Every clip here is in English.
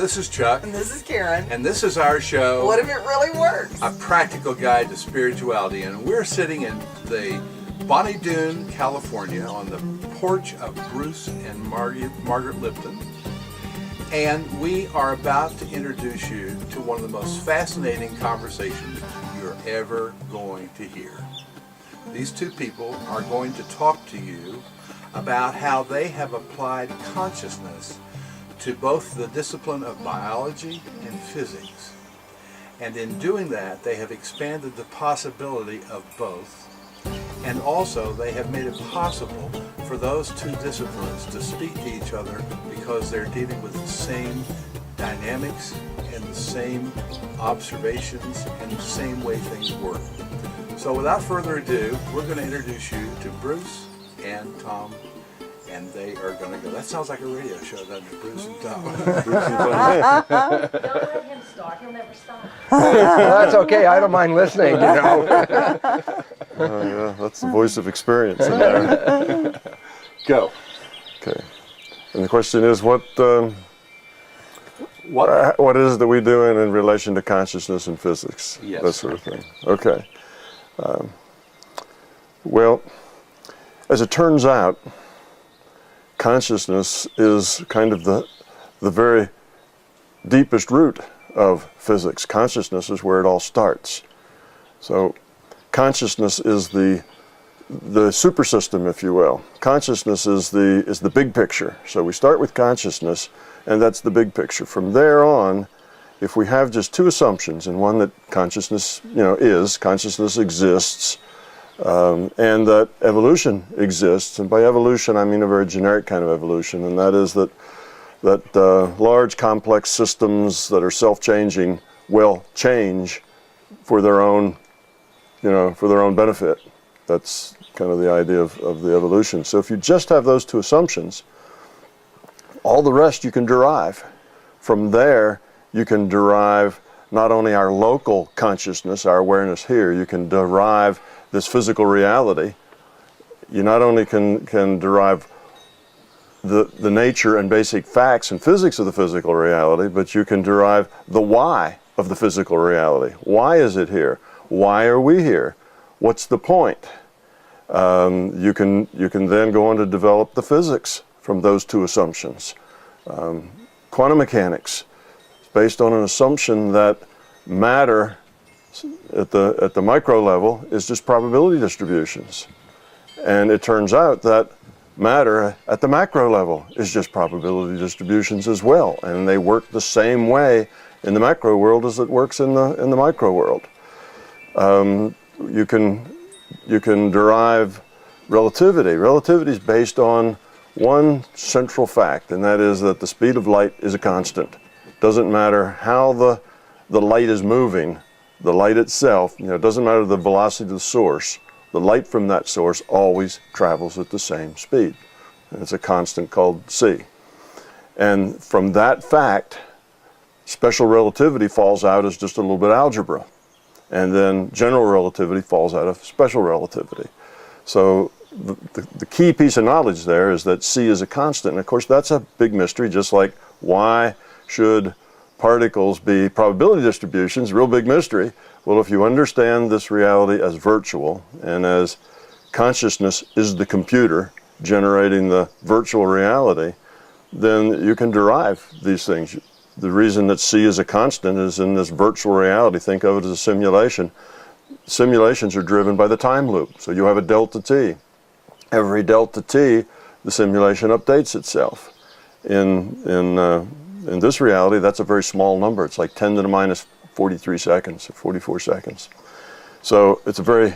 this is Chuck. And this is Karen. And this is our show, What If It Really Works? A Practical Guide to Spirituality. And we're sitting in the Bonnie Doon, California, on the porch of Bruce and Margaret Lipton. And we are about to introduce you to one of the most fascinating conversations you're ever going to hear. These two people are going to talk to you about how they have applied consciousness to both the discipline of biology and physics. And in doing that, they have expanded the possibility of both. And also, they have made it possible for those two disciplines to speak to each other because they're dealing with the same dynamics and the same observations and the same way things work. So without further ado, we're going to introduce you to Bruce and Tom, and they are going to go. That sounds like a radio show, doesn't it? Bruce and Tom. Don't let him start. He'll never stop. That's okay. I don't mind listening, you know. Oh, yeah, that's the voice of experience in there. Go. Okay. And the question is, what is it that we do in relation to consciousness and physics? Yes. That sort of thing. Okay. Well, as it turns out, consciousness is kind of the very deepest root of physics. Consciousness is where it all starts. So consciousness is the super system, if you will. Consciousness is the big picture. So we start with consciousness, and that's the big picture. From there on, if we have just two assumptions, and one that consciousness, consciousness exists, and that evolution exists, and by evolution I mean a very generic kind of evolution, and that is that large complex systems that are self-changing will change for their own, for their own benefit. That's kind of the idea of the evolution. So if you just have those two assumptions, all the rest you can derive. From there, you can derive not only our local consciousness, our awareness here, you can derive this physical reality. You not only can derive the nature and basic facts and physics of the physical reality, but you can derive the why of the physical reality. Why is it here? Why are we here? What's the point? You can then go on to develop the physics from those two assumptions. Quantum mechanics is based on an assumption that matter at the micro level is just probability distributions. And it turns out that matter at the macro level is just probability distributions as well. And they work the same way in the macro world as it works in the micro world. You can derive relativity. Relativity is based on one central fact, and that is that the speed of light is a constant. Doesn't matter how the light is moving, the light itself, it doesn't matter the velocity of the source, the light from that source always travels at the same speed. And it's a constant called c. And from that fact, special relativity falls out as just a little bit of algebra. And then general relativity falls out of special relativity. So the key piece of knowledge there is that c is a constant. And of course that's a big mystery, just like why should particles be probability distributions, real big mystery. Well, if you understand this reality as virtual and as consciousness is the computer generating the virtual reality, then you can derive these things. The reason that c is a constant is in this virtual reality. Think of it as a simulation. Simulations are driven by the time loop. So you have a delta t. Every delta t, the simulation updates itself. In this reality, that's a very small number. It's like 10 to the minus 43 seconds, or 44 seconds. So it's a very,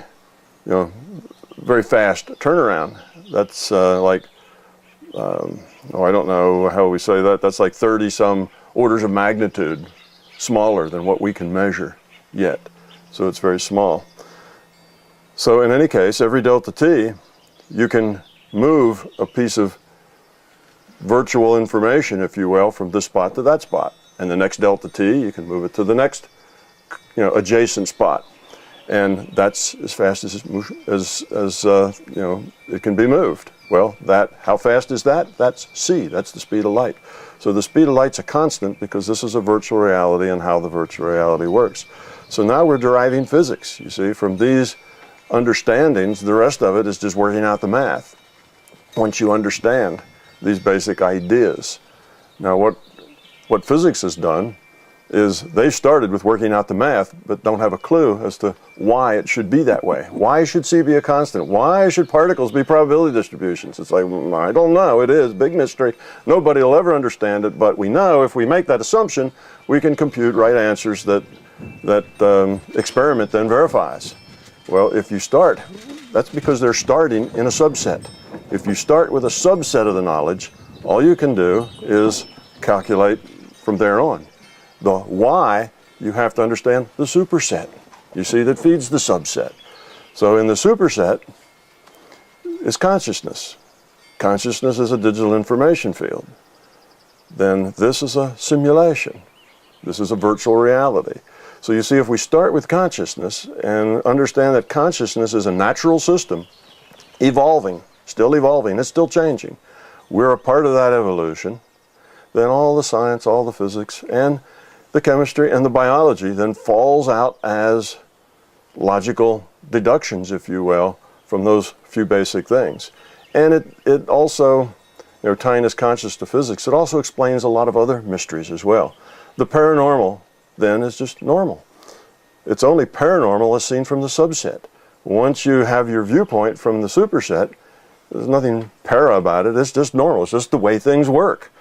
very fast turnaround. That's I don't know how we say that. That's like 30-some orders of magnitude smaller than what we can measure yet. So it's very small. So in any case, every delta t, you can move a piece of virtual information, if you will, from this spot to that spot. And the next delta t, you can move it to the next, adjacent spot. and that's as fast as it can be moved. Well, how fast is that? That's c. That's the speed of light. So the speed of light's a constant because this is a virtual reality and how the virtual reality works. So now we're deriving physics. You see, from these understandings, the rest of it is just working out the math. Once you understand these basic ideas. Now what physics has done is they started with working out the math, but don't have a clue as to why it should be that way. Why should C be a constant? Why should particles be probability distributions? It's like, I don't know, it is, big mystery. Nobody will ever understand it, but we know if we make that assumption, we can compute right answers that experiment then verifies. Well, if you start, that's because they're starting in a subset. If you start with a subset of the knowledge, all you can do is calculate from there on. The why, you have to understand the superset. You see, that feeds the subset. So in the superset is consciousness. Consciousness is a digital information field. Then this is a simulation. This is a virtual reality. So you see, if we start with consciousness and understand that consciousness is a natural system, evolving, still evolving, it's still changing. We're a part of that evolution. Then all the science, all the physics, and the chemistry and the biology then falls out as logical deductions, if you will, from those few basic things. And it also, tying this conscious to physics, it also explains a lot of other mysteries as well. The paranormal then is just normal. It's only paranormal as seen from the subset. Once you have your viewpoint from the superset, there's nothing para about it. It's just normal. It's just the way things work.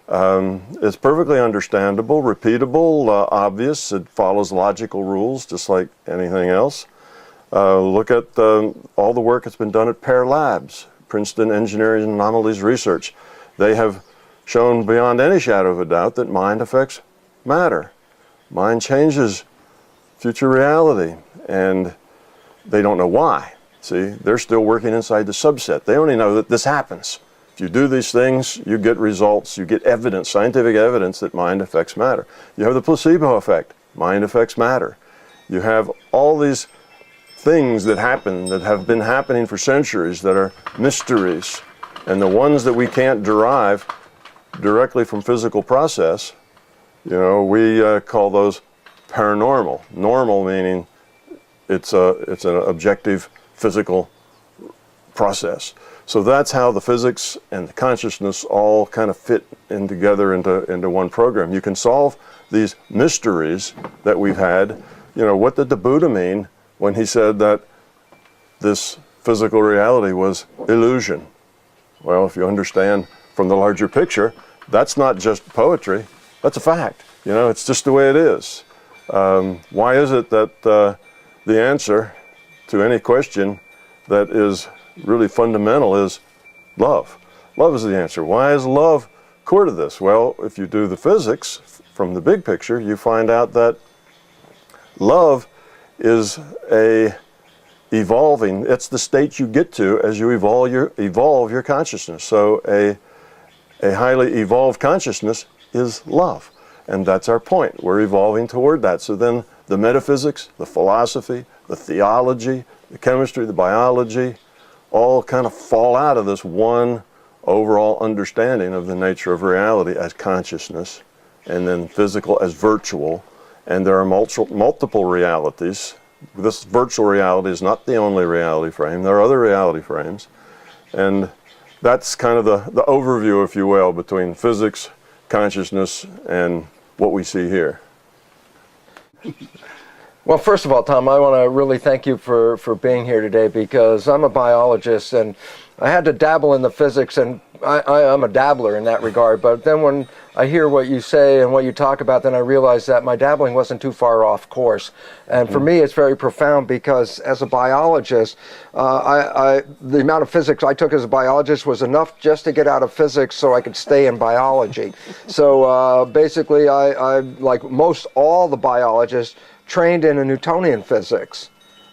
It's perfectly understandable, repeatable, obvious. It follows logical rules just like anything else. Look at all the work that's been done at Pear Labs, Princeton Engineering Anomalies Research. They have shown beyond any shadow of a doubt that mind affects matter. Mind changes future reality, and they don't know why. See, they're still working inside the subset. They only know that this happens. If you do these things, you get results, you get evidence, scientific evidence that mind affects matter. You have the placebo effect, mind affects matter. You have all these things that happen, that have been happening for centuries, that are mysteries, and the ones that we can't derive directly from physical process, we call those paranormal. Normal meaning it's an objective physical process. So that's how the physics and the consciousness all kind of fit in together into one program. You can solve these mysteries that we've had. What did the Buddha mean when he said that this physical reality was illusion? Well, if you understand from the larger picture, that's not just poetry, that's a fact. It's just the way it is. Why is it that the answer to any question that is really fundamental is love? Love is the answer. Why is love core to this? Well, if you do the physics from the big picture, you find out that love is evolving. It's the state you get to as you evolve your consciousness. So a highly evolved consciousness is love. And that's our point. We're evolving toward that. So then the metaphysics, the philosophy, the theology, the chemistry, the biology, all kind of fall out of this one overall understanding of the nature of reality as consciousness, and then physical as virtual. And there are multiple realities. This virtual reality is not the only reality frame. There are other reality frames. And that's kind of the overview, if you will, between physics, consciousness, and what we see here. Well, first of all, Tom, I want to really thank you for being here today, because I'm a biologist and I had to dabble in the physics, and I'm a dabbler in that regard. But then when I hear what you say and what you talk about, then I realize that my dabbling wasn't too far off course. And for me, it's very profound, because as a biologist, the amount of physics I took as a biologist was enough just to get out of physics so I could stay in biology. So basically, I, like most all the biologists, trained in a Newtonian physics.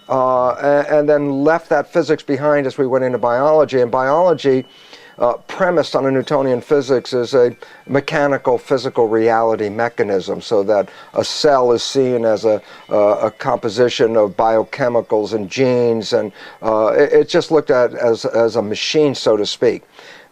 And then left that physics behind as we went into biology. And biology, premised on a Newtonian physics is a mechanical physical reality mechanism, so that a cell is seen as a composition of biochemicals and genes, and it's just looked at as a machine, so to speak.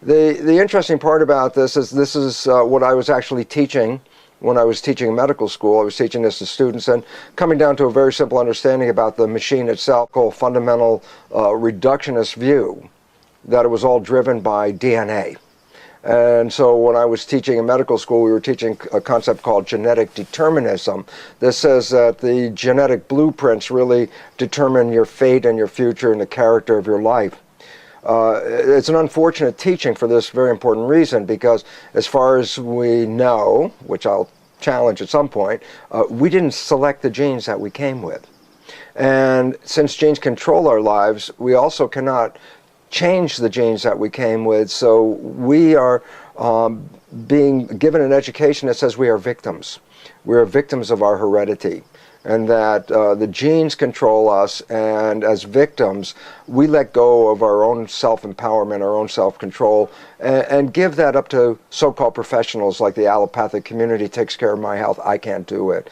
The interesting part about this is what I was actually teaching when I was teaching in medical school. I was teaching this to students and coming down to a very simple understanding about the machine itself, called fundamental reductionist view, that it was all driven by DNA. And so when I was teaching in medical school, we were teaching a concept called genetic determinism. This says that the genetic blueprints really determine your fate and your future and the character of your life. It's an unfortunate teaching for this very important reason, because as far as we know, which I'll challenge at some point, we didn't select the genes that we came with. And since genes control our lives, we also cannot change the genes that we came with, so we are being given an education that says we are victims. We are victims of our heredity, and that the genes control us, and as victims, we let go of our own self-empowerment, our own self-control, and give that up to so-called professionals like the allopathic community. Takes care of my health, I can't do it.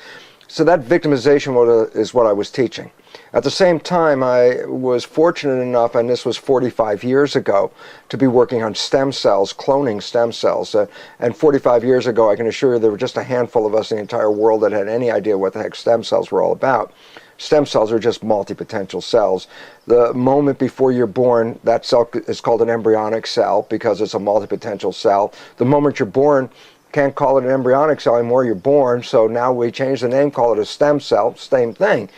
So that victimization is what I was teaching. At the same time, I was fortunate enough, and this was 45 years ago, to be working on stem cells, cloning stem cells. And 45 years ago, I can assure you there were just a handful of us in the entire world that had any idea what the heck stem cells were all about. Stem cells are just multi-potential cells. The moment before you're born, that cell is called an embryonic cell because it's a multi-potential cell. The moment you're born, can't call it an embryonic cell anymore, you're born, so now we change the name, call it a stem cell, same thing.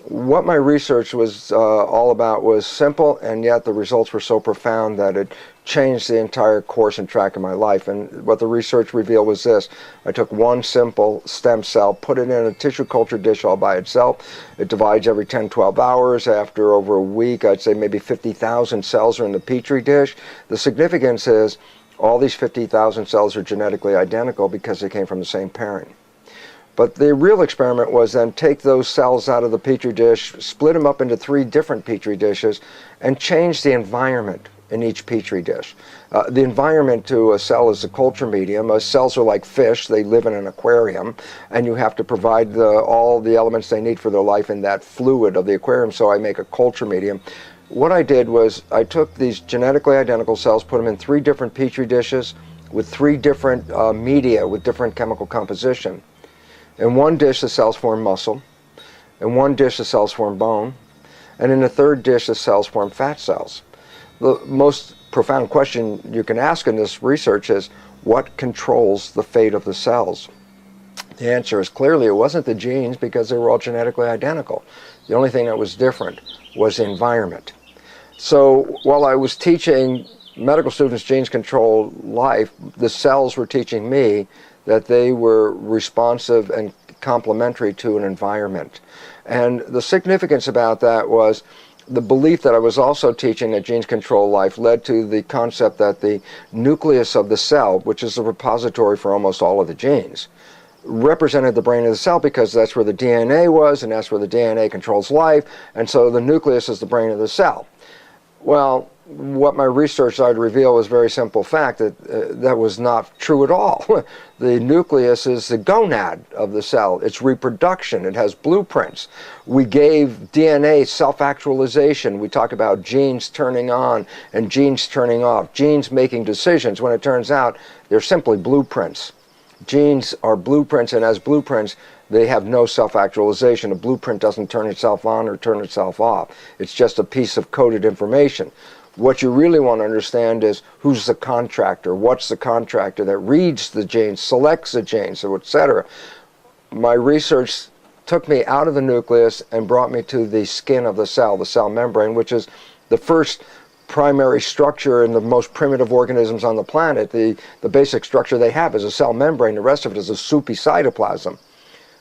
What my research was all about was simple, and yet the results were so profound that it changed the entire course and track of my life. And what the research revealed was this: I took one simple stem cell, put it in a tissue culture dish all by itself. It divides every 10-12 hours. After over a week, I'd say maybe 50,000 cells are in the petri dish. The significance is all these 50,000 cells are genetically identical because they came from the same parent. But the real experiment was then take those cells out of the petri dish, split them up into 3 different petri dishes, and change the environment in each petri dish. The environment to a cell is a culture medium. Cells are like fish. They live in an aquarium, and you have to provide all the elements they need for their life in that fluid of the aquarium, so I make a culture medium. What I did was I took these genetically identical cells, put them in 3 different petri dishes with 3 different media with different chemical composition. In one dish, the cells form muscle. In one dish, the cells form bone. And in the third dish, the cells form fat cells. The most profound question you can ask in this research is, what controls the fate of the cells? The answer is clearly it wasn't the genes, because they were all genetically identical. The only thing that was different was the environment. So while I was teaching medical students genes control life, the cells were teaching me that they were responsive and complementary to an environment. And the significance about that was the belief that I was also teaching that genes control life led to the concept that the nucleus of the cell, which is the repository for almost all of the genes, represented the brain of the cell, because that's where the DNA was, and that's where the DNA controls life, and so the nucleus is the brain of the cell. Well, what my research started to reveal was a very simple fact that that was not true at all. The nucleus is the gonad of the cell. It's reproduction. It has blueprints. We gave DNA self-actualization. We talk about genes turning on and genes turning off, genes making decisions, when it turns out they're simply blueprints. Genes are blueprints, and as blueprints, they have no self-actualization. A blueprint doesn't turn itself on or turn itself off. It's just a piece of coded information. What you really want to understand is who's the contractor, what's the contractor that reads the genes, selects the genes, etc. My research took me out of the nucleus and brought me to the skin of the cell membrane, which is the first primary structure in the most primitive organisms on the planet. The basic structure they have is a cell membrane. The rest of it is a soupy cytoplasm.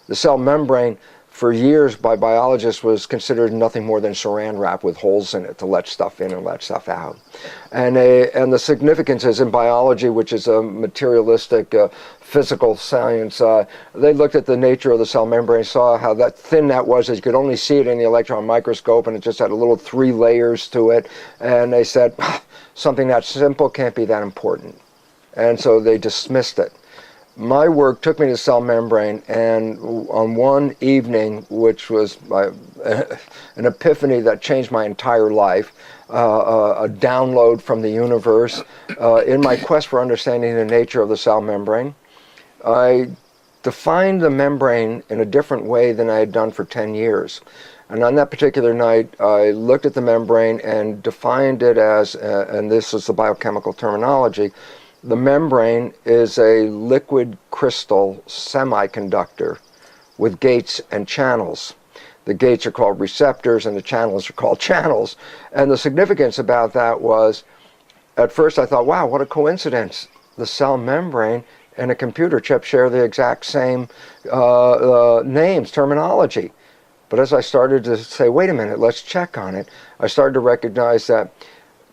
The cell membrane for years by biologists was considered nothing more than saran wrap with holes in it to let stuff in and let stuff out. And the significance is in biology, which is a materialistic physical science, they looked at the nature of the cell membrane, saw how that thin that was, that you could only see it in the electron microscope, and it just had a little 3 layers to it, and they said, something that simple can't be that important. And so they dismissed it. My work took me to cell membrane, and on one evening, which was an epiphany that changed my entire life, a download from the universe, in my quest for understanding the nature of the cell membrane, I defined the membrane in a different way than I had done for 10 years. And on that particular night, I looked at the membrane and defined it as, and this is the biochemical terminology, the membrane is a liquid crystal semiconductor with gates and channels. The gates are called receptors and the channels are called channels. And the significance about that was, at first I thought, wow, what a coincidence. The cell membrane and a computer chip share the exact same names, terminology. But as I started to say, wait a minute, let's check on it, I started to recognize that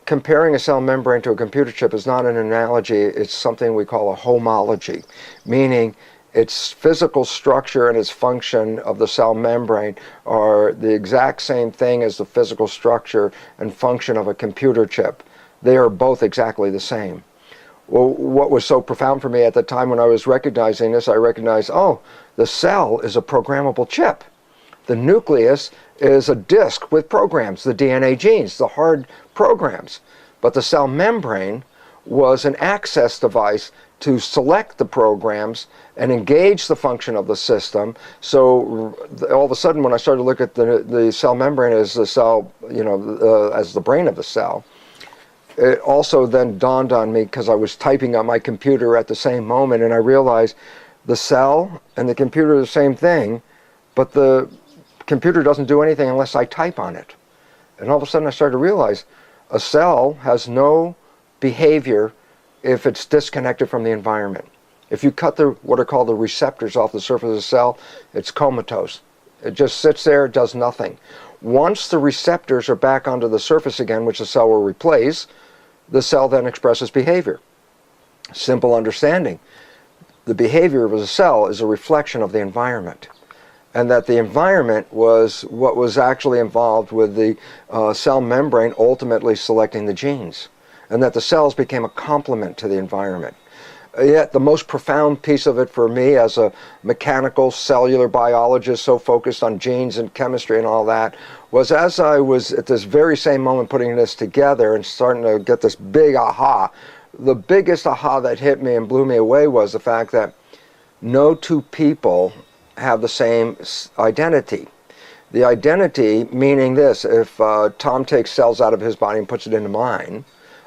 comparing a cell membrane to a computer chip is not an analogy, it's something we call a homology, meaning its physical structure and its function of the cell membrane are the exact same thing as the physical structure and function of a computer chip. They are both exactly the same. Well, what was so profound for me at the time when I was recognizing this, I recognized, oh, the cell is a programmable chip. The nucleus is a disk with programs, the DNA genes, the hard programs. But the cell membrane was an access device to select the programs and engage the function of the system. So all of a sudden, when I started to look at the cell membrane as the cell, as the brain of the cell, it also then dawned on me, because I was typing on my computer at the same moment, and I realized the cell and the computer are the same thing, but the computer doesn't do anything unless I type on it. And all of a sudden I started to realize a cell has no behavior if it's disconnected from the environment. If you cut what are called the receptors off the surface of the cell, it's comatose. It just sits there, it does nothing. Once the receptors are back onto the surface again, which the cell will replace, the cell then expresses behavior. Simple understanding. The behavior of a cell is a reflection of the environment, and that the environment was what was actually involved with the cell membrane ultimately selecting the genes, and that the cells became a complement to the environment. Yet the most profound piece of it for me as a mechanical cellular biologist so focused on genes and chemistry and all that was, as I was at this very same moment putting this together and starting to get this big aha, the biggest aha that hit me and blew me away was the fact that no two people have the same identity. The identity meaning this: if Tom takes cells out of his body and puts it into mine,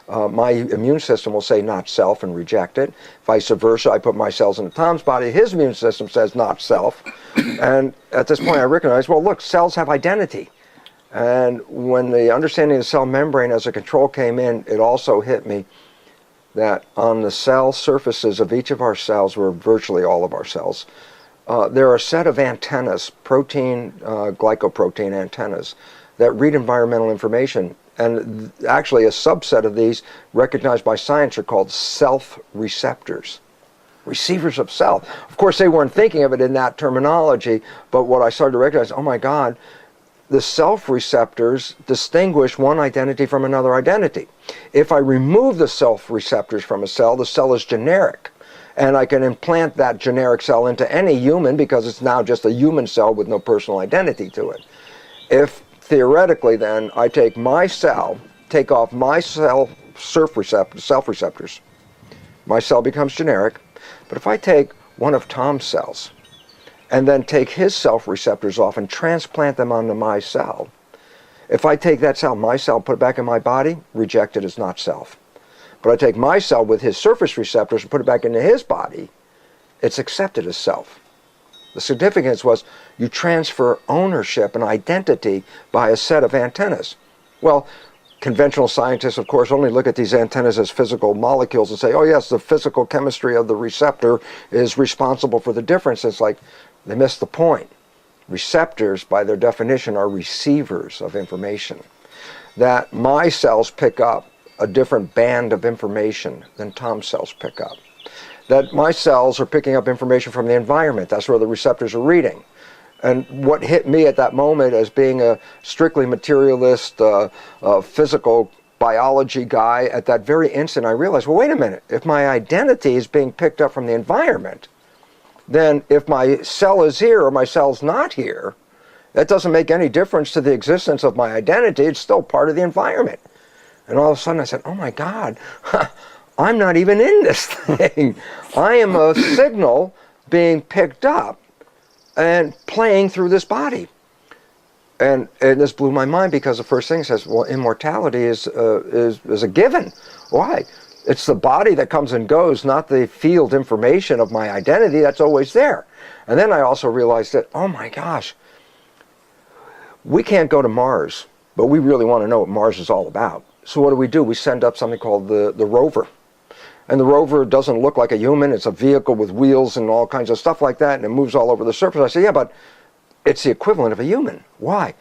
my immune system will say not self and reject it. Vice versa, I put my cells into Tom's body, his immune system says not self. And at this point I recognize, well look, cells have identity. And when the understanding of the cell membrane as a control came in, it also hit me that on the cell surfaces of each of our cells, or virtually all of our cells, there are a set of antennas, protein, glycoprotein antennas, that read environmental information. And actually a subset of these recognized by science are called self receptors, receivers of self. Of course they weren't thinking of it in that terminology, but what I started to recognize, oh my God, the self receptors distinguish one identity from another identity. If I remove the self receptors from a cell, the cell is generic. And I can implant that generic cell into any human because it's now just a human cell with no personal identity to it. If theoretically then I take my cell, take off my self receptors, my cell becomes generic. But if I take one of Tom's cells and then take his self receptors off and transplant them onto my cell, if I take that cell, my cell, put it back in my body, reject it as not self. But I take my cell with his surface receptors and put it back into his body, it's accepted as self. The significance was you transfer ownership and identity by a set of antennas. Well, conventional scientists, of course, only look at these antennas as physical molecules and say, oh yes, the physical chemistry of the receptor is responsible for the difference. It's like they missed the point. Receptors, by their definition, are receivers of information. That my cells pick up a different band of information than Tom's cells pick up. That my cells are picking up information from the environment. That's where the receptors are reading. And what hit me at that moment, as being a strictly materialist, physical biology guy, at that very instant I realized, well, wait a minute, if my identity is being picked up from the environment, then if my cell is here or my cell's not here, that doesn't make any difference to the existence of my identity. It's still part of the environment. And all of a sudden I said, oh my God, I'm not even in this thing. I am a signal being picked up and playing through this body. And this blew my mind, because the first thing says, well, immortality is a given. Why? It's the body that comes and goes, not the field information of my identity that's always there. And then I also realized that, oh my gosh, we can't go to Mars, but we really want to know what Mars is all about. So what do? We send up something called the rover. And the rover doesn't look like a human. It's a vehicle with wheels and all kinds of stuff like that, and it moves all over the surface. I say, yeah, but it's the equivalent of a human. Why?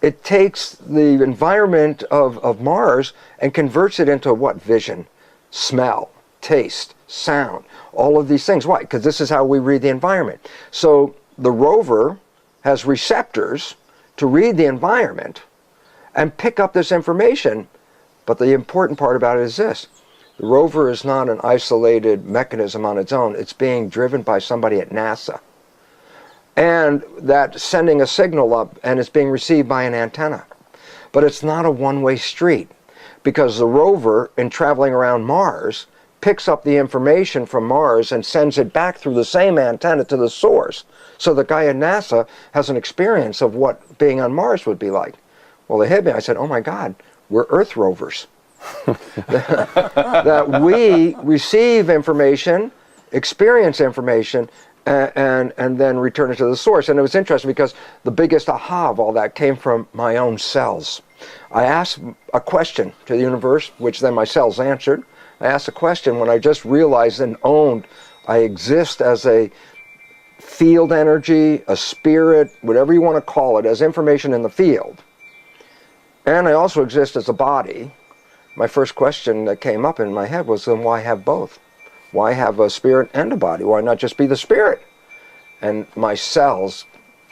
It takes the environment of Mars and converts it into what? Vision, smell, taste, sound, all of these things. Why? Because this is how we read the environment. So the rover has receptors to read the environment and pick up this information. But the important part about it is this. The rover is not an isolated mechanism on its own. It's being driven by somebody at NASA. And that's sending a signal up, and it's being received by an antenna. But it's not a one-way street, because the rover, in traveling around Mars, picks up the information from Mars and sends it back through the same antenna to the source. So the guy at NASA has an experience of what being on Mars would be like. Well, it hit me. I said, oh my God, we're Earth rovers. That we receive information, experience information, and then return it to the source. And it was interesting, because the biggest aha of all that came from my own cells. I asked a question to the universe, which then my cells answered. I asked a question when I just realized and owned I exist as a field energy, a spirit, whatever you want to call it, as information in the field. And I also exist as a body. My first question that came up in my head was, then why have both? Why have a spirit and a body? Why not just be the spirit? And my cells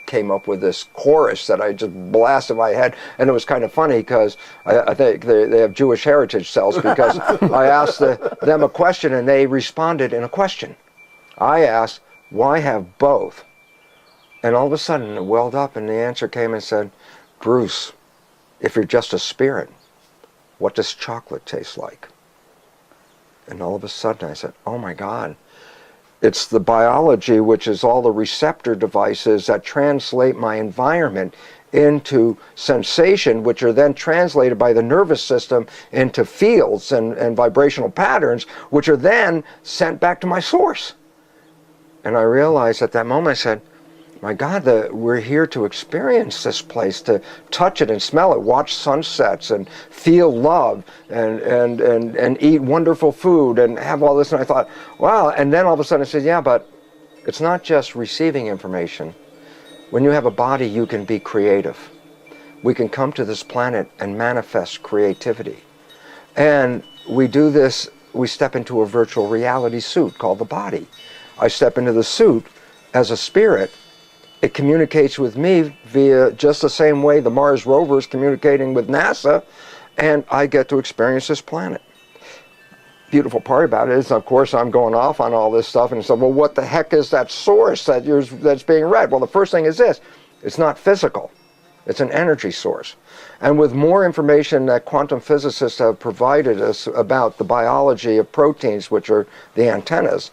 came up with this chorus that I just blasted in my head. And it was kind of funny, because I think they have Jewish heritage cells, because I asked them a question and they responded in a question. I asked, why have both? And all of a sudden it welled up, and the answer came and said, Bruce, if you're just a spirit, what does chocolate taste like? And all of a sudden I said, oh my God, it's the biology, which is all the receptor devices that translate my environment into sensation, which are then translated by the nervous system into fields and vibrational patterns, which are then sent back to my source. And I realized at that moment, I said, my God, we're here to experience this place, to touch it and smell it, watch sunsets and feel love and eat wonderful food and have all this. And I thought, wow. And then all of a sudden I said, yeah, but it's not just receiving information. When you have a body, you can be creative. We can come to this planet and manifest creativity. And we do this, we step into a virtual reality suit called the body. I step into the suit as a spirit. It communicates with me via just the same way the Mars rover is communicating with NASA, and I get to experience this planet. Beautiful part about it is, of course, I'm going off on all this stuff, and so, well, what the heck is that source that's being read? Well, the first thing is this: it's not physical. It's an energy source. And with more information that quantum physicists have provided us about the biology of proteins, which are the antennas,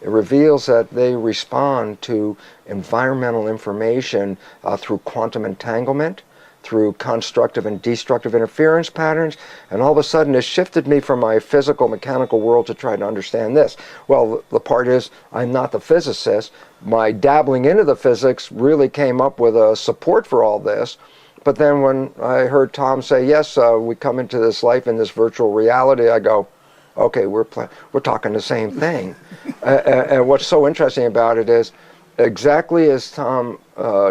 it reveals that they respond to environmental information through quantum entanglement, through constructive and destructive interference patterns, and all of a sudden it shifted me from my physical, mechanical world to try to understand this. Well, the part is, I'm not the physicist. My dabbling into the physics really came up with a support for all this. But then when I heard Tom say, yes, we come into this life in this virtual reality, I go, okay, we're talking the same thing. And what's so interesting about it is, exactly as Tom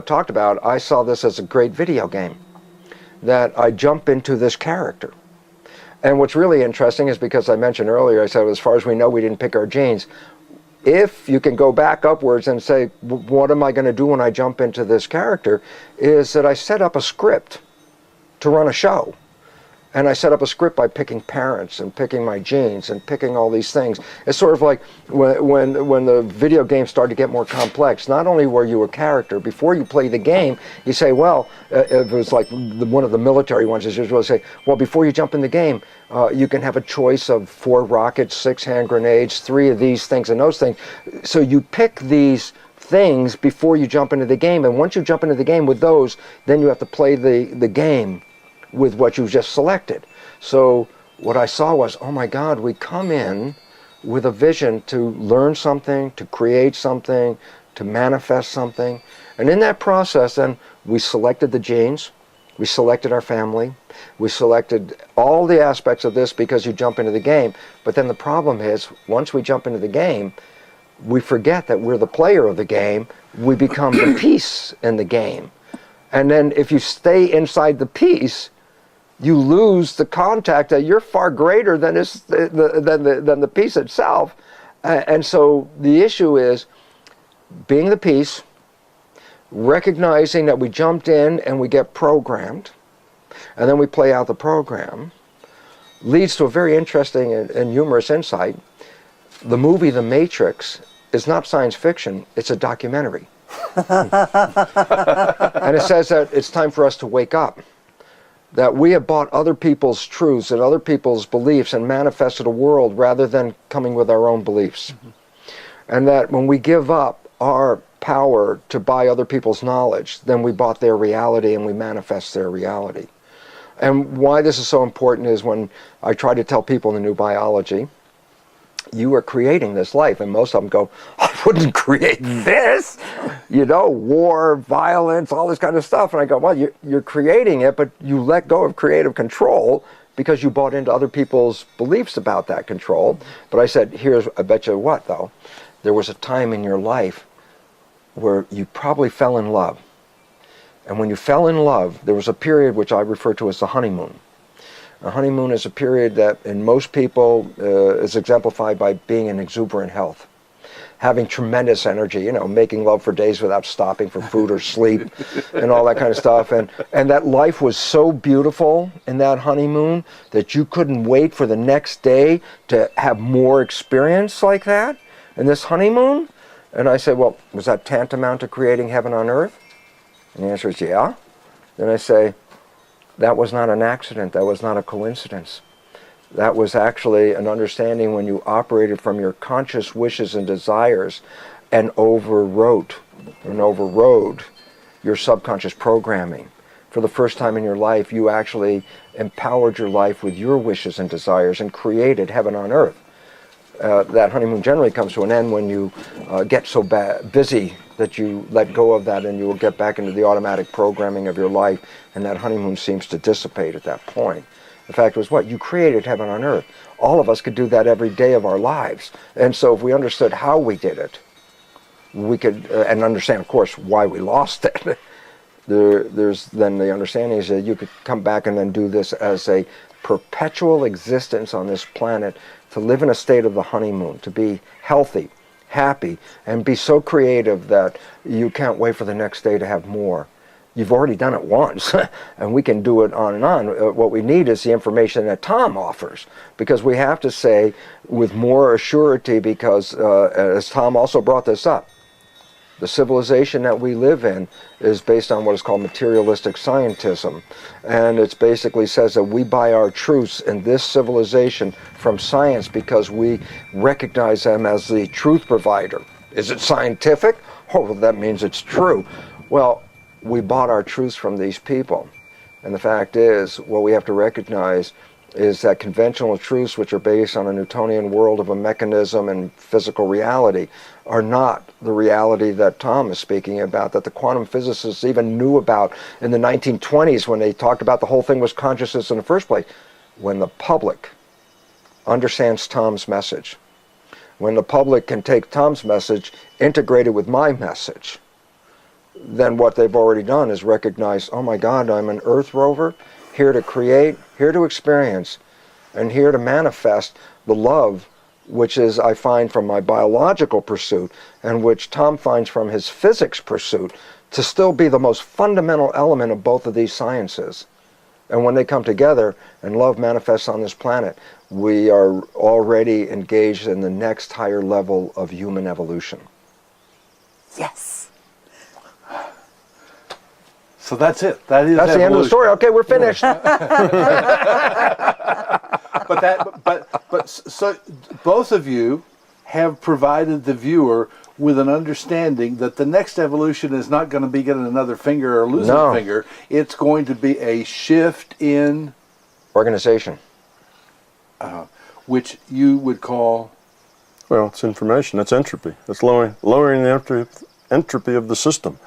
talked about, I saw this as a great video game, that I jump into this character. And what's really interesting is, because I mentioned earlier, I said, as far as we know, we didn't pick our genes. If you can go back upwards and say, what am I going to do when I jump into this character, is that I set up a script to run a show. And I set up a script by picking parents and picking my genes and picking all these things. It's sort of like when the video game started to get more complex. Not only were you a character, before you play the game, you say, well, it was like one of the military ones is usually say, well, before you jump in the game, you can have a choice of 4 rockets, 6 hand grenades, 3 of these things and those things. So you pick these things before you jump into the game. And once you jump into the game with those, then you have to play the game with what you just selected. So what I saw was, oh my God, we come in with a vision to learn something, to create something, to manifest something. And in that process, then we selected the genes, we selected our family, we selected all the aspects of this because you jump into the game. But then the problem is, once we jump into the game, we forget that we're the player of the game. We become the piece in the game. And then if you stay inside the piece, you lose the contact that you're far greater than the piece itself. And so the issue is being the piece, recognizing that we jumped in and we get programmed, and then we play out the program, leads to a very interesting and humorous insight. The movie The Matrix is not science fiction, it's a documentary. And it says that it's time for us to wake up. That we have bought other people's truths and other people's beliefs and manifested a world rather than coming with our own beliefs. Mm-hmm. And that when we give up our power to buy other people's knowledge, then we bought their reality and we manifest their reality. And why this is so important is when I try to tell people in the new biology, you are creating this life, and most of them go, I wouldn't create this, war, violence, all this kind of stuff. And I go, well, you're creating it, but you let go of creative control because you bought into other people's beliefs about that control. But I said, I bet you what, though, there was a time in your life where you probably fell in love. And when you fell in love, there was a period which I refer to as the honeymoon. A honeymoon is a period that in most people is exemplified by being in exuberant health, having tremendous energy, making love for days without stopping for food or sleep and all that kind of stuff. And that life was so beautiful in that honeymoon that you couldn't wait for the next day to have more experience like that in this honeymoon. And I said, well, was that tantamount to creating heaven on earth? And the answer is yeah. Then I say, that was not an accident. That was not a coincidence. That was actually an understanding when you operated from your conscious wishes and desires and overrode your subconscious programming. For the first time in your life, you actually empowered your life with your wishes and desires and created heaven on earth. That honeymoon generally comes to an end when you get so busy that you let go of that and you will get back into the automatic programming of your life, and that honeymoon seems to dissipate at that point. The fact was what? You created heaven on earth. All of us could do that every day of our lives. And so if we understood how we did it, we could, and understand, of course, why we lost it. There's then the understanding is that you could come back and then do this as a perpetual existence on this planet, to live in a state of the honeymoon, to be healthy, happy, and be so creative that you can't wait for the next day to have more. You've already done it once, and we can do it on and on. What we need is the information that Tom offers, because we have to say with more assurity, because as Tom also brought this up, the civilization that we live in is based on what is called materialistic scientism. And it basically says that we buy our truths in this civilization from science because we recognize them as the truth provider. Is it scientific? Oh, well, that means it's true. Well, we bought our truths from these people. And the fact is, what we have to recognize is that conventional truths, which are based on a Newtonian world of a mechanism and physical reality, are not the reality that Tom is speaking about, that the quantum physicists even knew about in the 1920s when they talked about the whole thing was consciousness in the first place. When the public understands Tom's message, when the public can take Tom's message, integrate it with my message, then what they've already done is recognize, oh my God, I'm an Earth rover, here to create, here to experience, and here to manifest the love, which is, I find from my biological pursuit, and which Tom finds from his physics pursuit, to still be the most fundamental element of both of these sciences. And when they come together and love manifests on this planet, we are already engaged in the next higher level of human evolution. Yes. So that's it. That's the end of the story. Okay, we're finished. But so both of you have provided the viewer with an understanding that the next evolution is not going to be getting another finger or losing a finger. It's going to be a shift in organization, which you would call. Well, it's information. That's entropy. That's lowering the entropy of the system.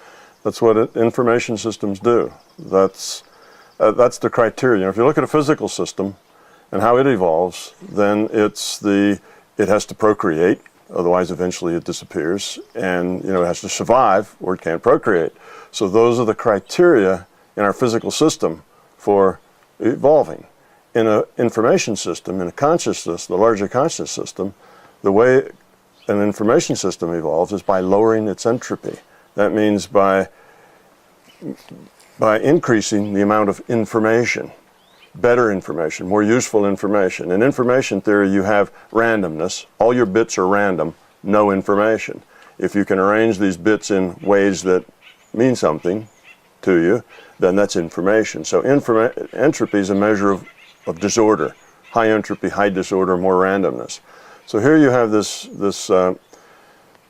That's what information systems do. That's the criteria. If you look at a physical system and how it evolves, then it has to procreate, otherwise eventually it disappears, and it has to survive or it can't procreate. So those are the criteria in our physical system for evolving. In an information system, in a consciousness, the larger conscious system, the way an information system evolves is by lowering its entropy. That means by increasing the amount of information, better information, more useful information. In information theory, you have randomness. All your bits are random, no information. If you can arrange these bits in ways that mean something to you, then that's information. So entropy is a measure of disorder. High entropy, high disorder, more randomness. So here you have this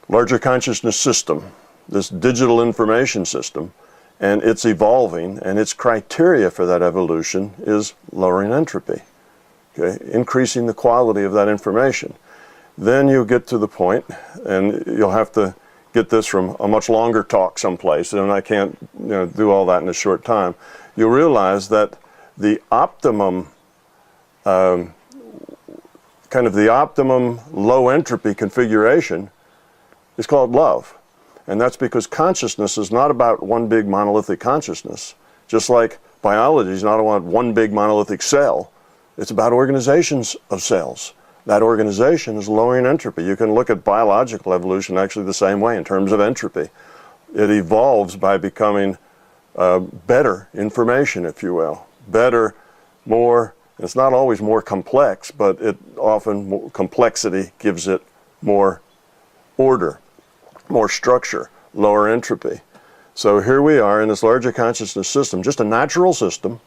larger consciousness system, this digital information system, and it's evolving, and its criteria for that evolution is lowering entropy, okay? Increasing the quality of that information. Then you get to the point, and you'll have to get this from a much longer talk someplace, and I can't do all that in a short time. You'll realize that the optimum, kind of the optimum low entropy configuration is called love. And that's because consciousness is not about one big monolithic consciousness. Just like biology is not about one big monolithic cell. It's about organizations of cells. That organization is lowering entropy. You can look at biological evolution actually the same way in terms of entropy. It evolves by becoming better information, if you will. Better, more, it's not always more complex, but complexity gives it more order, more structure, lower entropy. So here we are in this larger consciousness system, just a natural system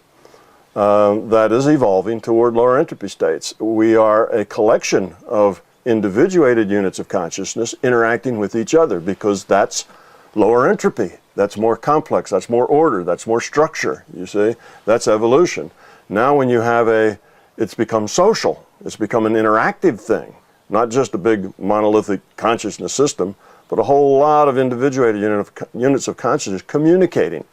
that is evolving toward lower entropy states. We are a collection of individuated units of consciousness interacting with each other because that's lower entropy. That's more complex, that's more order, that's more structure, you see? That's evolution. Now when you have it's become social, it's become an interactive thing, not just a big monolithic consciousness system, but a whole lot of individuated units of consciousness communicating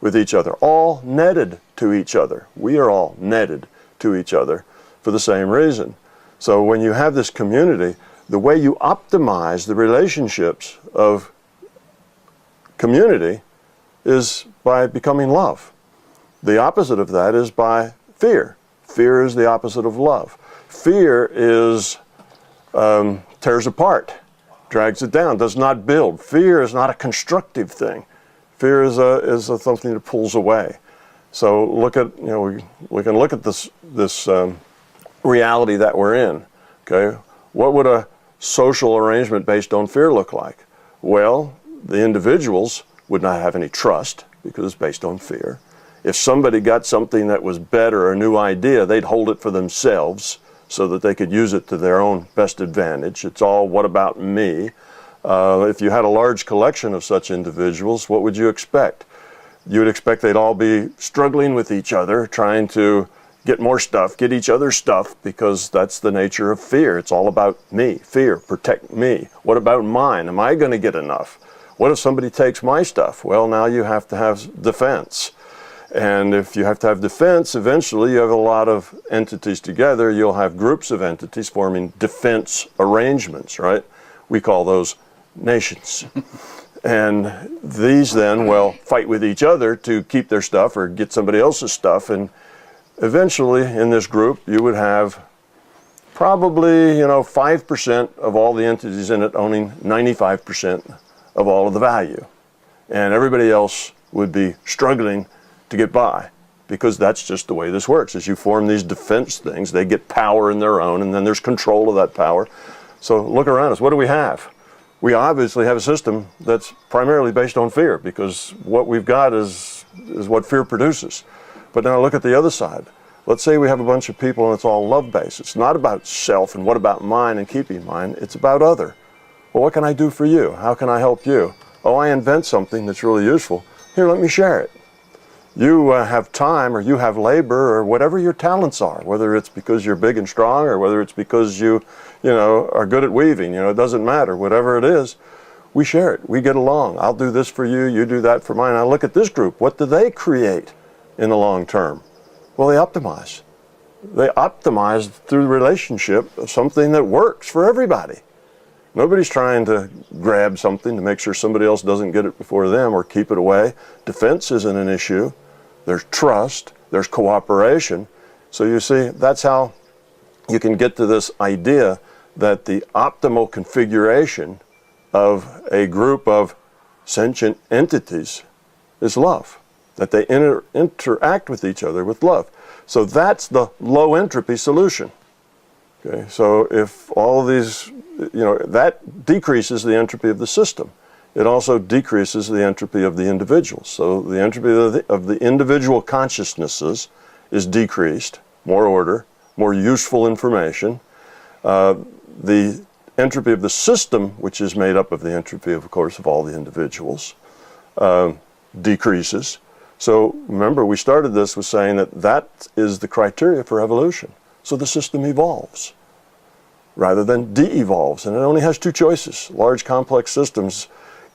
with each other, all netted to each other. We are all netted to each other for the same reason. So when you have this community, the way you optimize the relationships of community is by becoming love. The opposite of that is by fear. Fear is the opposite of love. Fear tears apart, drags it down, does not build. Fear is not a constructive thing. Fear is something that pulls away. So we can look at this reality that we're in. Okay, what would a social arrangement based on fear look like? Well, the individuals would not have any trust because it's based on fear. If somebody got something that was better, a new idea, they'd hold it for themselves so that they could use it to their own best advantage. It's all, what about me? If you had a large collection of such individuals, what would you expect? You would expect they'd all be struggling with each other, trying to get more stuff, get each other stuff, because that's the nature of fear. It's all about me, fear, protect me. What about mine? Am I going to get enough? What if somebody takes my stuff? Well, now you have to have defense. And if you have to have defense, eventually you have a lot of entities together. You'll have groups of entities forming defense arrangements, right? We call those nations. And these then will fight with each other to keep their stuff or get somebody else's stuff. And eventually in this group, you would have probably, 5% of all the entities in it owning 95% of all of the value. And everybody else would be struggling to get by, because that's just the way this works. As you form these defense things, they get power in their own, and then there's control of that power. So look around us. What do we have? We obviously have a system that's primarily based on fear, because what we've got is what fear produces. But now look at the other side. Let's say we have a bunch of people and it's all love-based. It's not about self and what about mine and keeping mine. It's about other. Well, what can I do for you? How can I help you? Oh, I invent something that's really useful. Here, let me share it. You have time, or you have labor, or whatever your talents are, whether it's because you're big and strong, or whether it's because you are good at weaving. It doesn't matter. Whatever it is, we share it. We get along. I'll do this for you. You do that for mine. Now look at this group. What do they create in the long term? Well, they optimize. They optimize through the relationship of something that works for everybody. Nobody's trying to grab something to make sure somebody else doesn't get it before them or keep it away. Defense isn't an issue. There's trust. There's cooperation. So you see, that's how you can get to this idea that the optimal configuration of a group of sentient entities is love, that they interact with each other with love. So that's the low entropy solution. Okay, so if all these, that decreases the entropy of the system. It also decreases the entropy of the individuals. So the entropy of the individual consciousnesses is decreased, more order, more useful information. The entropy of the system, which is made up of the entropy, of course, of all the individuals, decreases. So remember, we started this with saying that is the criteria for evolution. So the system evolves rather than de-evolves, and it only has two choices. Large complex systems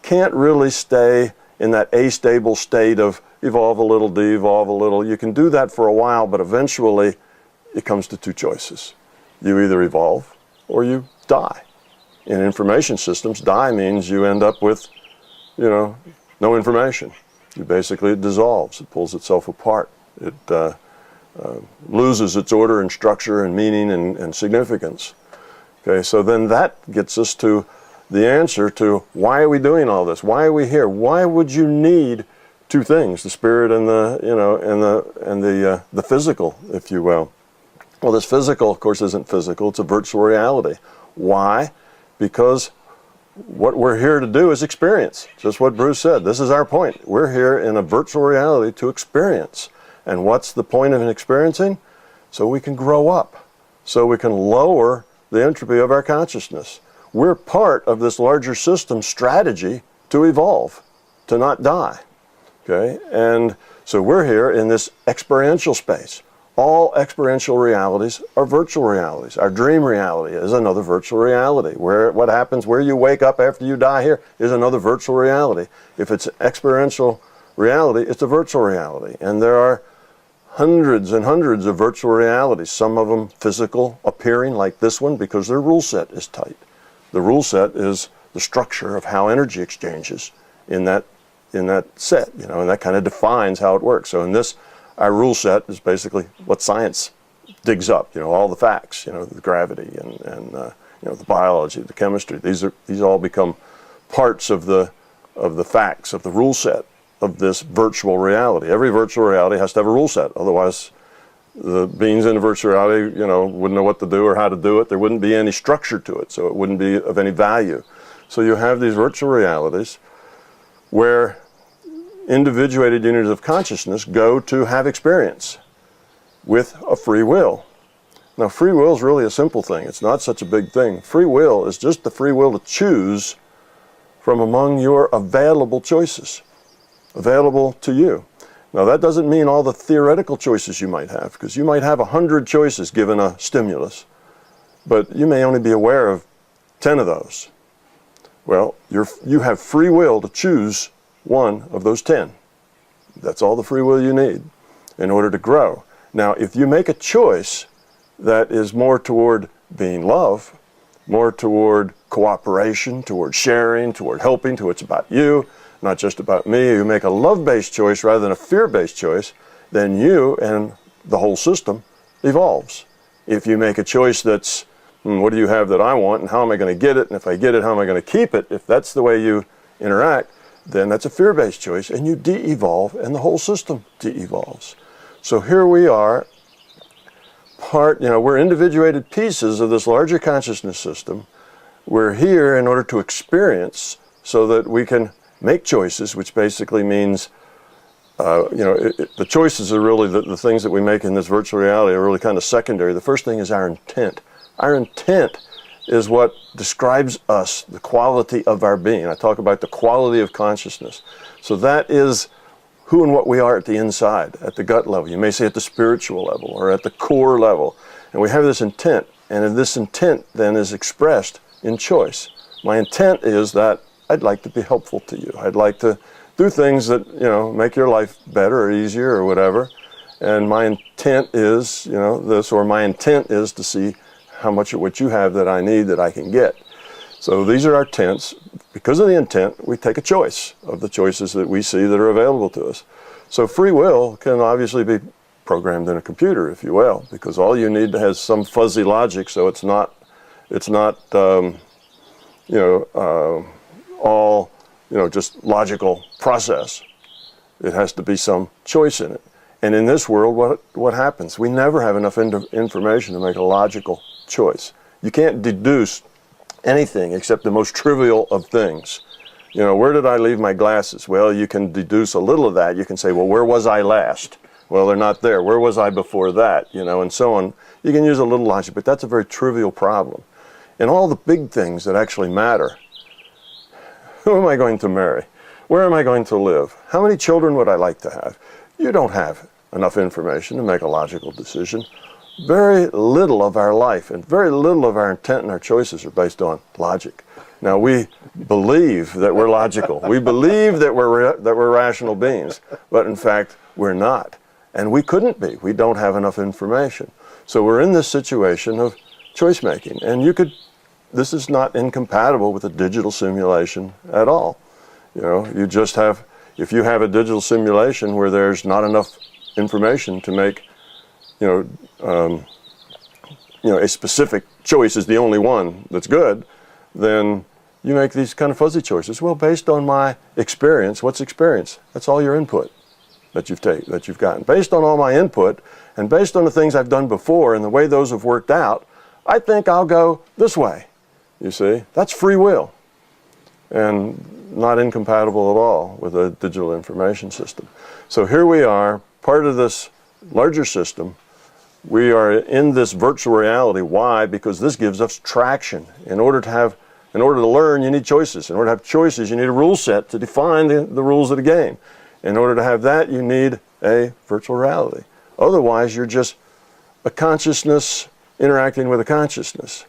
can't really stay in that astable state of evolve a little, de-evolve a little. You can do that for a while, but eventually it comes to two choices. You either evolve or you die. In information systems, die means you end up with, no information. It dissolves. It pulls itself apart. It loses its order and structure and meaning and significance. Okay, so then that gets us to the answer to why are we doing all this? Why are we here? Why would you need two things, the spirit and the physical, if you will? Well, this physical, of course, isn't physical. It's a virtual reality. Why? Because what we're here to do is experience. Just what Bruce said. This is our point. We're here in a virtual reality to experience. And what's the point of experiencing? So we can grow up. So we can lower the entropy of our consciousness. We're part of this larger system strategy to evolve, to not die. Okay? And so we're here in this experiential space. All experiential realities are virtual realities. Our dream reality is another virtual reality. What happens where you wake up after you die here is another virtual reality. If it's an experiential reality, it's a virtual reality. And there are hundreds and hundreds of virtual realities, some of them physical, appearing like this one because their rule set is tight. The rule set is the structure of how energy exchanges in that set, and that kind of defines how it works. So in this, our rule set is basically what science digs up, all the facts, the gravity and the biology, the chemistry. These all become parts of the facts of the rule set of this virtual reality. Every virtual reality has to have a rule set. Otherwise, the beings in a virtual reality, wouldn't know what to do or how to do it. There wouldn't be any structure to it, so it wouldn't be of any value. So you have these virtual realities where individuated units of consciousness go to have experience with a free will. Now, free will is really a simple thing. It's not such a big thing. Free will is just the free will to choose from among your available choices, available to you. Now, that doesn't mean all the theoretical choices you might have, because you might have 100 choices given a stimulus, but you may only be aware of 10 of those. Well, you have free will to choose one of those 10. That's all the free will you need in order to grow. Now, if you make a choice that is more toward being love, more toward cooperation, toward sharing, toward helping, toward it's about you, not just about me. You make a love-based choice rather than a fear-based choice, then you and the whole system evolves. If you make a choice that's, what do you have that I want, and how am I going to get it, and if I get it, how am I going to keep it, if that's the way you interact, then that's a fear-based choice, and you de-evolve, and the whole system de-evolves. So here we are, we're individuated pieces of this larger consciousness system. We're here in order to experience so that we can make choices, which basically means, the choices are really the things that we make in this virtual reality are really kind of secondary. The first thing is our intent. Our intent is what describes us, the quality of our being. I talk about the quality of consciousness. So that is who and what we are at the inside, at the gut level. You may say at the spiritual level or at the core level. And we have this intent, and this intent then is expressed in choice. My intent is that I'd like to be helpful to you. I'd like to do things that, make your life better or easier or whatever. And my intent is, this, or my intent is to see how much of what you have that I need that I can get. So these are our intents. Because of the intent, we take a choice of the choices that we see that are available to us. So free will can obviously be programmed in a computer, if you will, because all you need has some fuzzy logic, so it's not all just logical process. It has to be some choice in it. And in this world, what happens? We never have enough information to make a logical choice. You can't deduce anything except the most trivial of things. Where did I leave my glasses? Well, you can deduce a little of that. You can say, well, where was I last? Well, they're not there. Where was I before that? And so on. You can use a little logic, but that's a very trivial problem. In all the big things that actually matter, who am I going to marry? Where am I going to live? How many children would I like to have? You don't have enough information to make a logical decision. Very little of our life and very little of our intent and our choices are based on logic. Now, we believe that we're logical. We believe that we're rational beings, but in fact, we're not. And we couldn't be. We don't have enough information. So we're in this situation of choice making. And this is not incompatible with a digital simulation at all. You just have, if you have a digital simulation where there's not enough information to make, a specific choice is the only one that's good, then you make these kind of fuzzy choices. Well, based on my experience, what's experience? That's all your input that you've gotten. Based on all my input, and based on the things I've done before and the way those have worked out, I think I'll go this way. You see, that's free will, and not incompatible at all with a digital information system. So here we are, part of this larger system. We are in this virtual reality. Why? Because this gives us traction. In order to learn, you need choices. In order to have choices, you need a rule set to define the rules of the game. In order to have that, you need a virtual reality. Otherwise, you're just a consciousness interacting with a consciousness.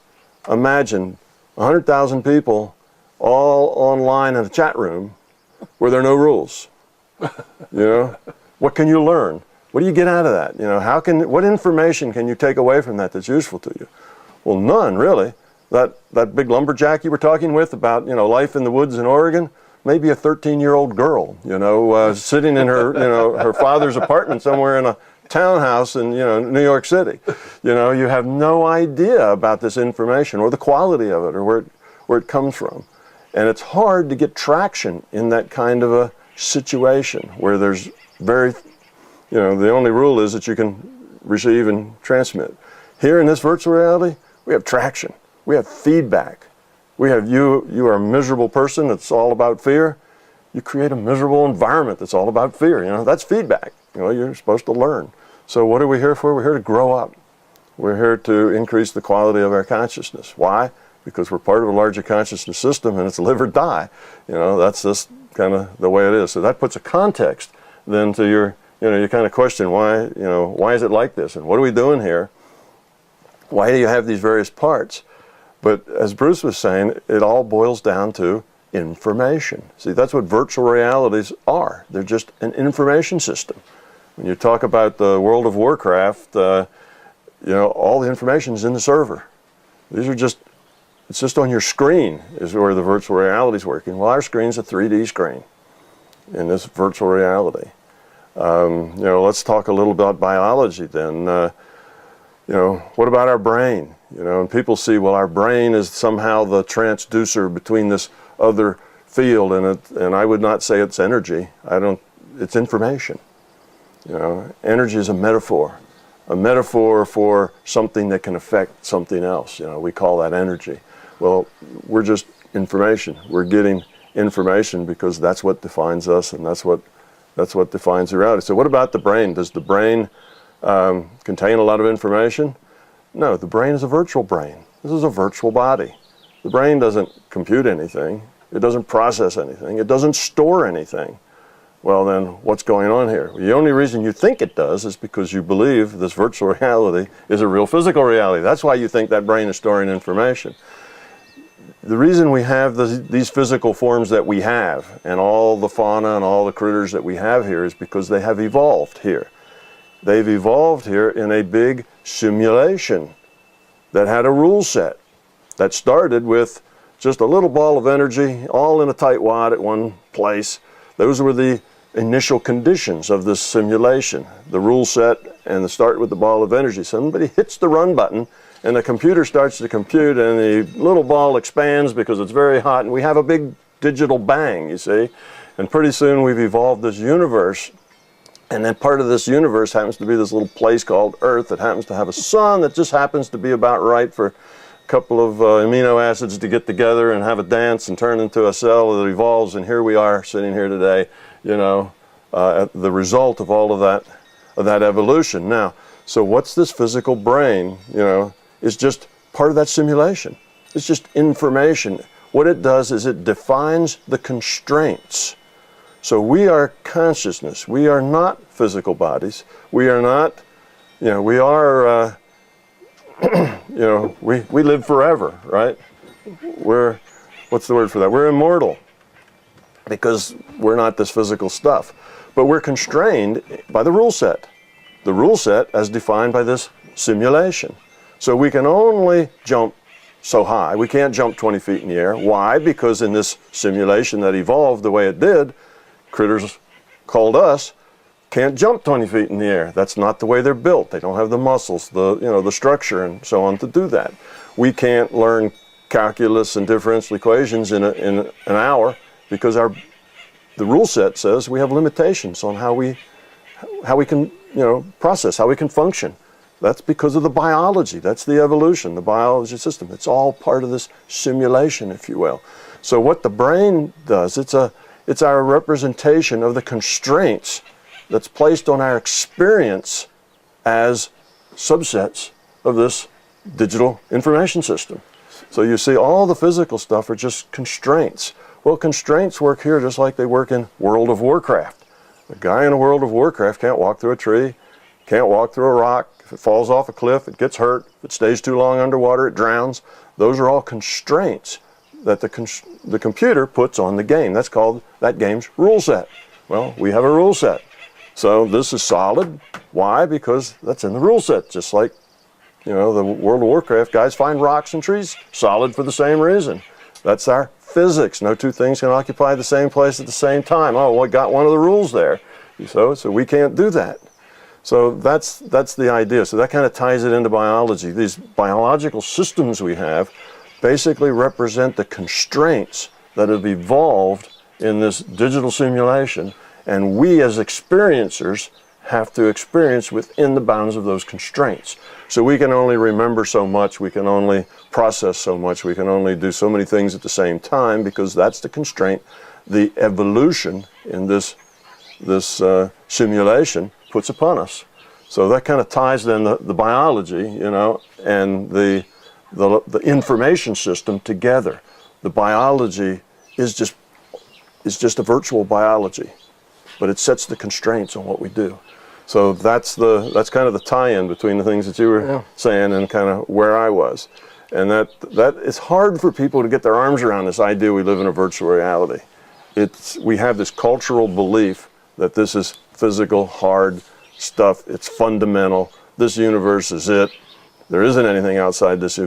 Imagine 100,000 people all online in a chat room where there are no rules. What can you learn? What do you get out of that? What information can you take away from that that's useful to you? Well, none, really. That big lumberjack you were talking with about, life in the woods in Oregon, maybe a 13-year-old girl, sitting in her, her father's apartment somewhere in a townhouse in, New York City. You have no idea about this information or the quality of it or where it comes from. And it's hard to get traction in that kind of a situation where there's the only rule is that you can receive and transmit. Here in this virtual reality, we have traction. We have feedback. We have you are a miserable person that's all about fear. You create a miserable environment that's all about fear. That's feedback. You're supposed to learn. So what are we here for? We're here to grow up. We're here to increase the quality of our consciousness. Why? Because we're part of a larger consciousness system and it's live or die. That's just kind of the way it is. So that puts a context then to your, you kind of question why is it like this? And what are we doing here? Why do you have these various parts? But as Bruce was saying, it all boils down to information. See, that's what virtual realities are. They're just an information system. When you talk about the World of Warcraft, all the information is in the server. These are just it's just on your screen is where the virtual reality is working. Well, our screen's a 3D screen in this virtual reality. Let's talk a little about biology then. What about our brain? And people see, well, our brain is somehow the transducer between this other field, and I would not say it's energy. It's information. Energy is a metaphor for something that can affect something else. We call that energy. Well, we're just information. We're getting information because that's what defines us, and that's what defines the reality. So what about the brain? Does the brain contain a lot of information? No, the brain is a virtual brain. This is a virtual body. The brain doesn't compute anything. It doesn't process anything. It doesn't store anything. Well, then what's going on here? The only reason you think it does is because you believe this virtual reality is a real physical reality. That's why you think that brain is storing information. The reason we have these physical forms that we have, and all the fauna and all the critters that we have here, is because they have evolved here. They've evolved here in a big simulation that had a rule set that started with just a little ball of energy all in a tight wad at one place. Those were the initial conditions of this simulation. The rule set and the start with the ball of energy. Somebody hits the run button and the computer starts to compute, and the little ball expands because it's very hot, and we have a big digital bang, you see. And pretty soon we've evolved this universe, and then part of this universe happens to be this little place called Earth that happens to have a sun that just happens to be about right for a couple of amino acids to get together and have a dance and turn into a cell that evolves, and here we are sitting here today, the result of all of that evolution. Now, so what's this physical brain? Is just part of that simulation. It's just information. What it does is it defines the constraints. So we are consciousness. We are not physical bodies. We are not, we are, we live forever, right? What's the word for that? We're immortal because we're not this physical stuff. But we're constrained by the rule set. The rule set as defined by this simulation. So we can only jump so high. We can't jump 20 feet in the air. Why? Because in this simulation that evolved the way it did, critters called us can't jump 20 feet in the air. That's not the way they're built. They don't have the muscles, the structure and so on to do that. We can't learn calculus and differential equations in an hour because the rule set says we have limitations on how we can process, how we can function. That's because of the biology. That's the evolution, the biology system. It's all part of this simulation, if you will. So what the brain does, it's our representation of the constraints that's placed on our experience as subsets of this digital information system. So you see all the physical stuff are just constraints. Well, constraints work here just like they work in World of Warcraft. The guy in a World of Warcraft can't walk through a tree, can't walk through a rock. If it falls off a cliff, it gets hurt. If it stays too long underwater, it drowns. Those are all constraints that the computer puts on the game. That's called that game's rule set. Well, we have a rule set. So this is solid. Why? Because that's in the rule set. Just like, the World of Warcraft guys find rocks and trees solid for the same reason. That's our physics. No two things can occupy the same place at the same time. Oh, well, I got one of the rules there. So we can't do that. So that's the idea. So that kind of ties it into biology. These biological systems we have basically represent the constraints that have evolved in this digital simulation, and we as experiencers have to experience within the bounds of those constraints. So we can only remember so much, we can only process so much, we can only do so many things at the same time because that's the constraint. The evolution in this simulation puts upon us. So that kind of ties then the biology, and the information system together. The biology is just a virtual biology, but it sets the constraints on what we do. So that's kind of the tie-in between the things that you were saying and kind of where I was. And that it's hard for people to get their arms around this idea we live in a virtual reality. We have this cultural belief that this is physical, hard stuff. It's fundamental. This universe is it. There isn't anything outside this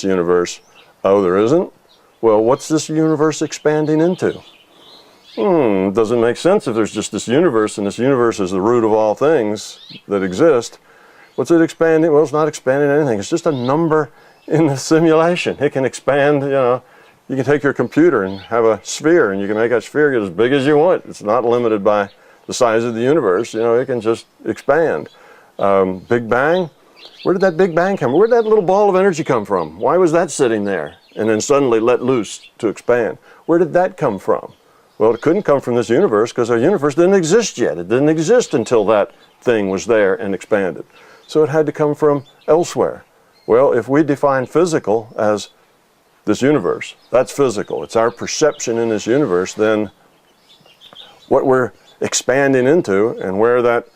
universe. Oh, there isn't? Well, what's this universe expanding into? Doesn't make sense if there's just this universe, and this universe is the root of all things that exist. What's it expanding? Well, it's not expanding anything. It's just a number in the simulation. It can expand, you know, you can take your computer and have a sphere, and you can make that sphere get as big as you want. It's not limited by the size of the universe. You know, it can just expand. Big Bang, where did that Big Bang come from? Where did that little ball of energy come from? Why was that sitting there and then suddenly let loose to expand? Where did that come from? Well, it couldn't come from this universe because our universe didn't exist yet. It didn't exist until that thing was there and expanded. So it had to come from elsewhere. Well, if we define physical as this universe, that's physical. It's our perception in this universe, then what we're expanding into and where that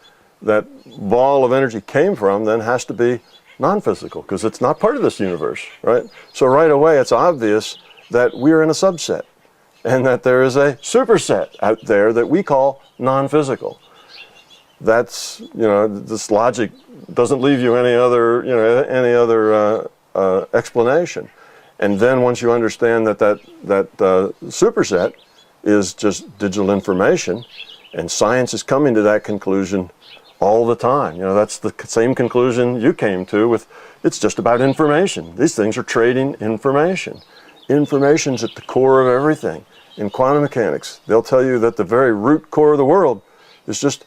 ball of energy came from then has to be non-physical because it's not part of this universe, right? So right away it's obvious that we're in a subset and that there is a superset out there that we call non-physical. That's, you know, this logic doesn't leave you any other, you know, explanation. And then once you understand that superset is just digital information, and science is coming to that conclusion all the time. You know, that's the same conclusion you came to with, it's just about information. These things are trading information. Information's at the core of everything. In quantum mechanics, they'll tell you that the very root core of the world is just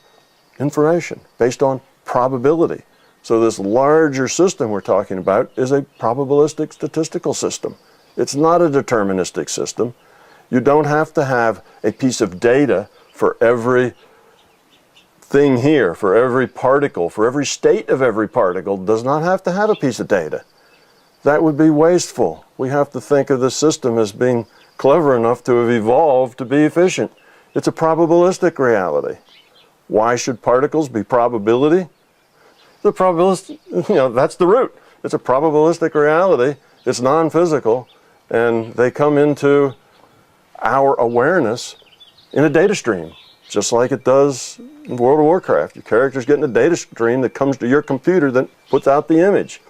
information based on probability. So this larger system we're talking about is a probabilistic statistical system. It's not a deterministic system. You don't have to have a piece of data for every thing here, for every particle, for every state of every particle. Does not have to have a piece of data. That would be wasteful. We have to think of the system as being clever enough to have evolved to be efficient. It's a probabilistic reality. Why should particles be probability? The probabilistic, you know, that's the root. It's a probabilistic reality. It's non-physical, and they come into our awareness in a data stream, just like it does in World of Warcraft. Your character's getting a data stream that comes to your computer that puts out the image.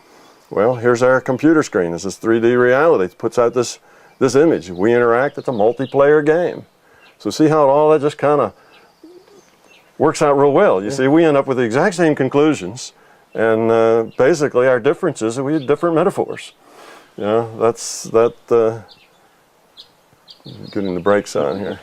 Well, here's our computer screen. This is 3D reality. It puts out this image. We interact. It's a multiplayer game. So see how all that just kind of works out real well. You see, we end up with the exact same conclusions, and basically our difference is that we have different metaphors. You know, getting the brakes on here.